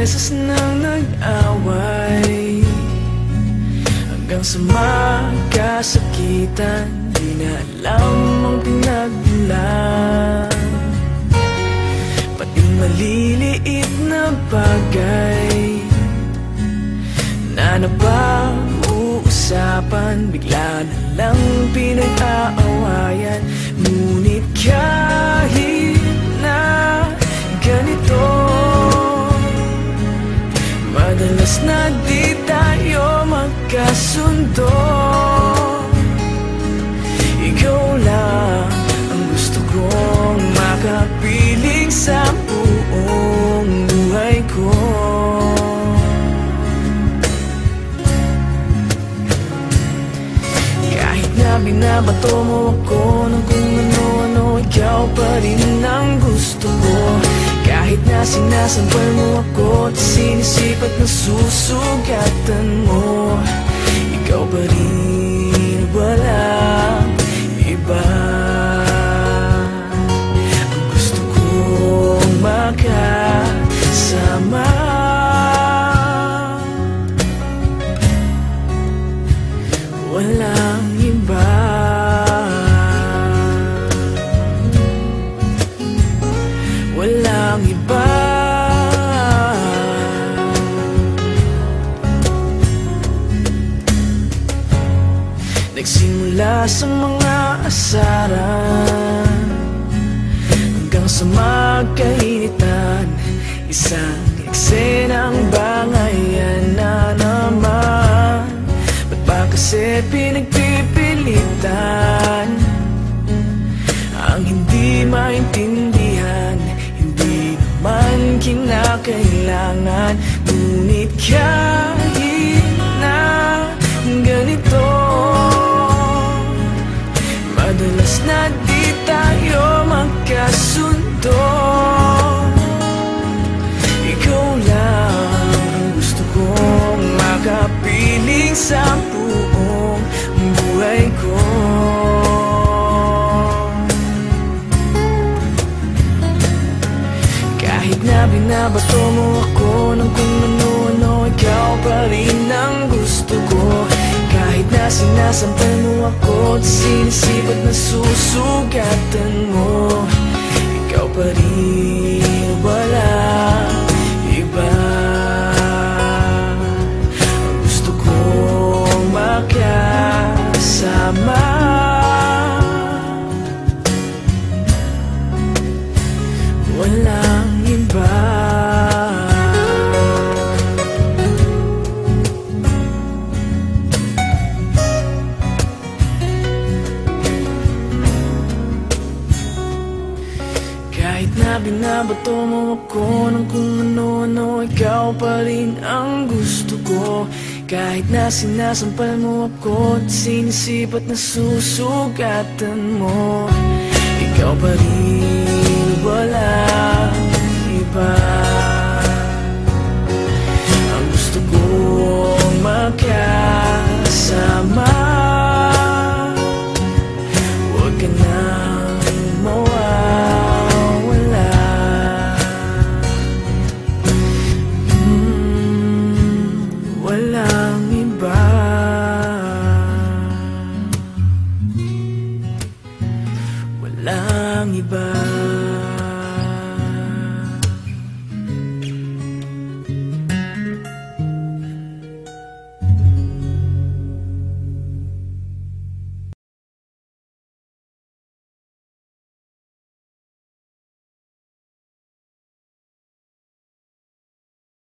beses nang nag-away, hanggang sa magkasakitan. Di na alam ang pinagmulan, pati maliliit na bagay na napag-uusapan, bigla na lang pinag-aawayan. Ngunit kahit na ganito, madalas na di tayo magkasundo. Ikaw lang ang gusto kong makapiling sa buong buhay ko. Kahit na binabato mo ako ng kung ano-ano, ikaw pa rin ang gusto ko. Kahit na sinasampal mo ako at sinisipat na susugatan mo, ikaw pa rin, walang iba. Ang gusto kong makasama, walang iba. Walang iba. Nagsimula sa mga asaran hanggang sa magkainitan, isang eksenang bangayan na naman. Ba't ba kasi pinagpipilitan ang hindi maintindihan? Hindi naman kinakailangan. Ngunit kahit na ganito, madalas na di tayo magkasundo. Ikaw lang ang gusto kong makapiling sa buong buhay ko. Kahit na binabato mo ako ng kung ano-ano, ikaw pa rin ang gusto ko. Kahit na sinasampal mo ako at sinisipat na susugatan mo, ikaw pa rin, walang iba. Ang gusto kong makasama, walang iba. Kahit na binabato mo ako ng kung ano-ano, ikaw pa rin ang gusto ko. Kahit na sinasampal mo ako at sinisipat na susugatan mo, ikaw pa rin, walang iba. Ang gusto kong makasama, huwag ka nang mawawala. Walang iba. Walang iba.